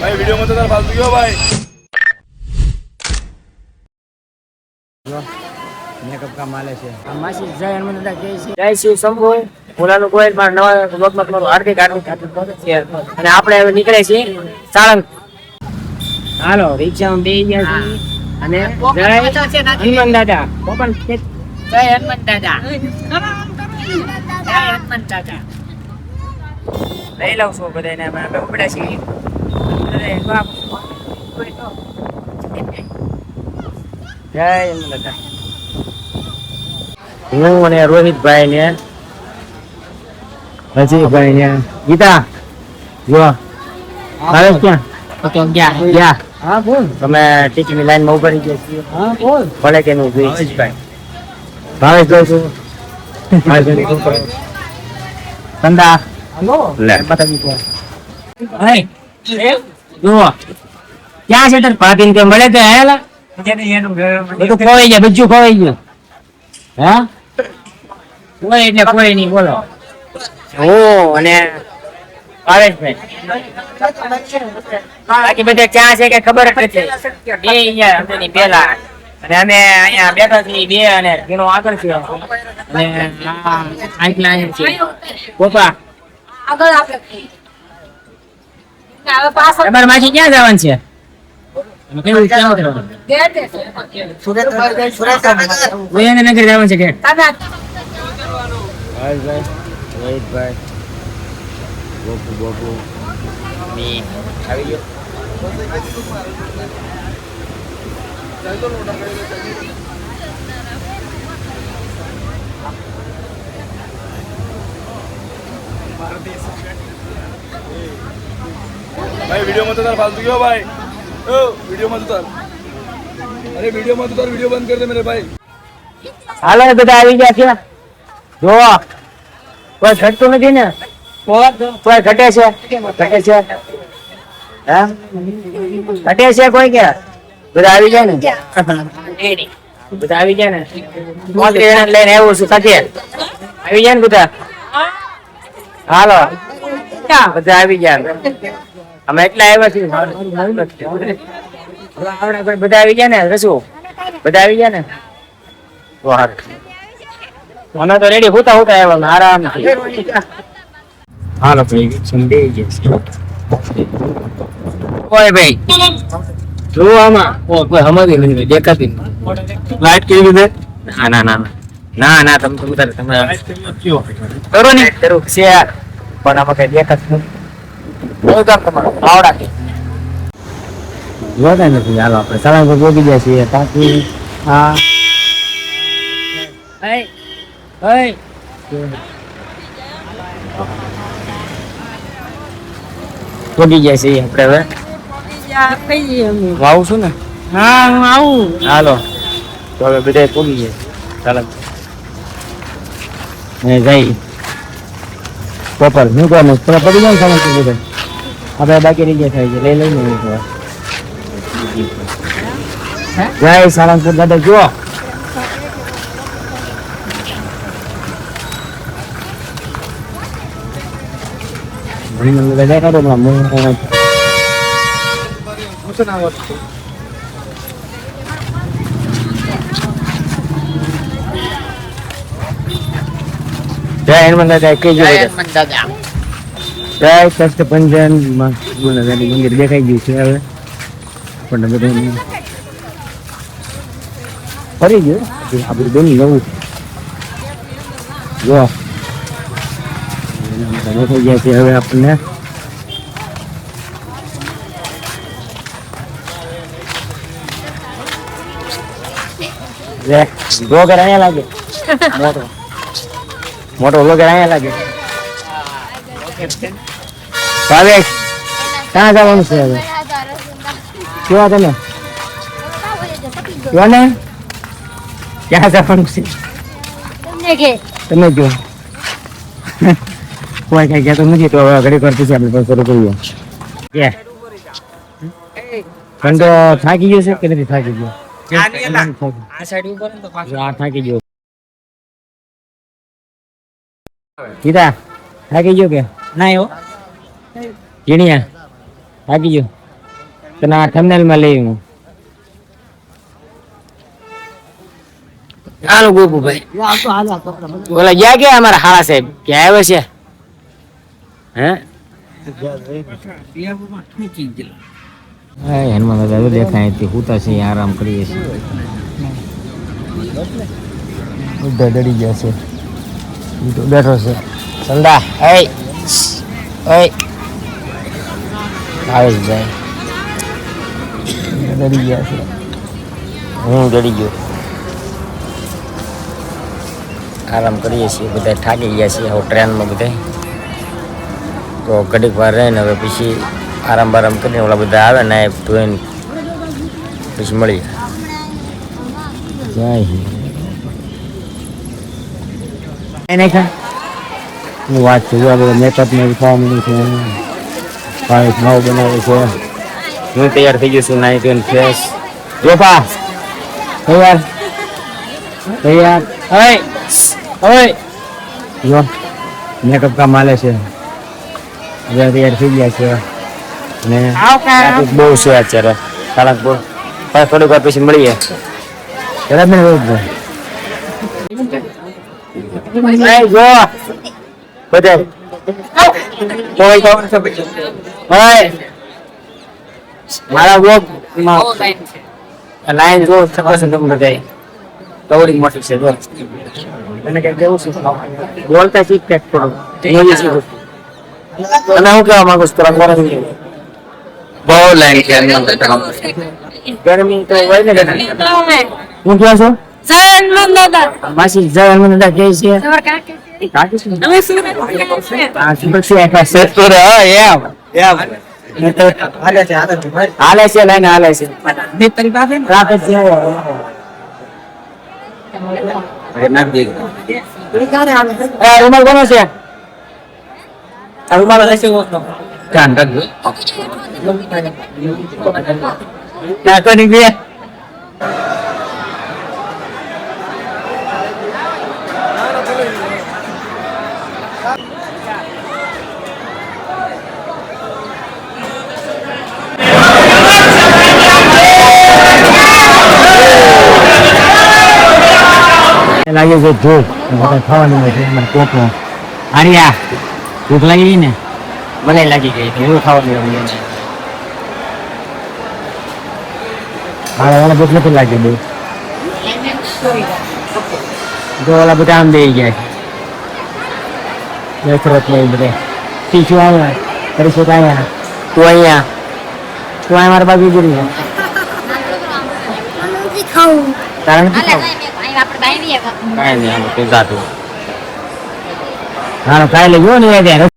भाई वीडियो में तो तार फालतू क्यों भाई મેકઅપ કામ માલે છે આ માસી જય હનુમાન દાદા કે છે જય શિવ શંભુ ઓલાનું કોઈ માર નવા બ્લોગમાં તમારું હાર્દિક સ્વાગત છે અને આપણે હવે નીકળે છીએ સાળંગ હાલો રિક્ષામાં બેસી ગયા છીએ અને જય હનુમાન દાદા કોપન જય હનુમાન દાદા જય હનુમાન દાદા લઈ લઉં છું બધાને અમે ઉપડ્યા છીએ અરે બાપ જય હનુમાન દાદા હું અને રોહિતભાઈ ને રજીભાઈ ને ગીતા જો આવે ક્યાં ગયા હા બોલ તમે ટીચરની લાઈન માં ઉભા રહી ગયા છીએ હા બોલ ભલે કે નું ભાવેશ જોઉં છું ધંધા લે બતાવી દો હે જો ક્યાં છે તાર ભાભીને કે મળે તો હેલા બધું ખોવાઈ જાય બધું ખોવાઈ ગયું હા કોઈ એટલે કોઈ નહીં બોલો ઓ અને ભાવેશભાઈ બાકી બધા ક્યાં છે કે ખબર જ નથી બે અહીંયા અંદરની પેલા અને અમે અહીંયા બેઠા છીએ બે અને ઘણો આગળ છે અને આટલા છે પોપા આગળ આપણે હવે પાછળ તમાર માસી ક્યાં જવાનું છે કેવું ક્યાં કરવાનું ગેટ સુરત સુરેન્દ્રનગર જવાનું છે ગેટ ભાઈ રોહિતભાઈ બોપુ મી આવી ગયો भाई वीडियो में तो तार फालतू क्यों भाई ओ वीडियो में तो तार अरे वीडियो में तो तार वीडियो बंद कर दे मेरे भाई હાલો બધા આવી ગયા છે જો કોઈ ઘટતું નથી ને કોઈ ઘટે છે હે ઘટે છે કોઈ કે બધા આવી જાય ને બધા આવી જાય ને મોટી જણા લઈને આવ્યો છું સાથે આવી જાય ને બધા હાલો બધા આવી ગયા અમે એટલા આવ્યા છીએ બધા આવી ગયા ને રસુ બધા આવી ગયા ને વાહ અમે તો રેડી હોતા હોતા આવ્યા આરામથી હાલો ભાઈ સંડે કોઈ ભાઈ જો આમાં કોઈ હમારી નથી દેખાતી લાઈટ કેવી રીતે ના ના ના ના ના તમે તો ઉતારે તમે કરો ને કરો છે પણ આમાં કઈ દેખાતું નથી તમારો આવડા કે જોતા નથી હાલો આપણે સારા પર પહોંચી ગયા છીએ તાકી હા હે હે પહોંચી ગયા છીએ આપણે હવે આવું છું ને હા હું આવું હાલો તો હવે બધા પહોંચી ગયા ચાલો ને જઈ પોપર હું કહું થોડા પડી જાય ને સામાન બધા આપણે બાકી રહી ગયા થાય છે લઈ લઈને જય સાળંગપુર દાદા જુઓ બધા કાઢો જય હનુમાન દાદા કહેજો જય કષ્ટભંજન મંદિર દેખાઈ ગયું છે હવે આપણને બધું ફરી ગયું આ બધું બની જવું જો દેખાઈ ગયા છે હવે આપણને બ્લોગર અહીંયા લાગે મોટો બ્લોગર અહીંયા લાગે ભાવેશ ક્યાં જવાનું છે હવે કેવા તમે કેવા ને ક્યાં જવાનું છે તમે જો કોઈ કઈ કહેતો નથી તો હવે ઘડી કરતી છે આપણે પણ શરૂ કરીએ ખંડો થાકી ગયો છે કે નથી થાકી ગયો આ સાઈડ ઉપર તો આ થાકી ગયો કીધા થાકી ગયો કે ના એવો જીણિયા થાકી ગયો તને આ થંબનેલ માં લઈ હું હાલો ગોપુભાઈ ઓલા ગયા કે અમારા હાળા સાહેબ ક્યાં આવે છે હે હનુમાન દાદા દેખાય તે હુતા છે આરામ કરીએ છીએ બધા ડરી ગયા છે ઈ તો બેઠો છે સંડા એ ઓય આવે જાય ડરી ગયા છે હું ડરી ગયો આરામ કરીએ છીએ બધા થાકી ગયા છીએ હવે ટ્રેનમાં બધા તો ઘડીક વાર રહીને હવે પછી આરામ બારામ કરીને ઓલા બધા આવે ને ધોઈને પછી મળીએ જય હિન્દ હું વાત છું બધા મેકઅપ ને ખાવા મળ્યું છે પાણી નવ બનાવે છે હું તૈયાર થઈ ગયો છું નાઈ ધોઈને ફ્રેશ જોપા તૈયાર તૈયાર ઓય ઓય જો મેકઅપ કામ હાલે છે બધા તૈયાર થઈ ગયા છે ને ટ્રાફિક બહુ છે અત્યારે સાળંગ બહુ થોડીક વાર પછી મળીએ બરાબર ને જો બધા મારા બ્લોગ લાઈન જો શકો છો તમે બધા કવરિંગ મોટી છે જો એને કઈ કેવું છે બોલતા શીખ ટેક થોડું અને હું કહેવા માંગુ છું થોડા મોડા બહુ લાઈન છે ગરમી તો હોય ને હું ક્યાં છો માસી જય હનુમાન દાદા કે છે હાલે છે લઈને હાલે છે રૂમાલ કોનો છે રૂમાલ ધ્યાન રાખજો લાગે છે ભૂખ ખાવાની હોય છે મને કોપનો આર્યા ભૂખ લાગી ગઈ ને મને લાગી ગઈ એવું ખાવાનું મારા ભૂખ નથી લાગી બહુ જો ઓલા બધા આમ દઈ ગયા છે ફરત નહીં બધે ટીચું આવ્યા કરીશું આવ્યા તું અહીંયા મારા બાજુ ગઈ તારા નથી ખાવું કાંઈ નહીં આમ તું જાતું હા ખાઈ લેજો ને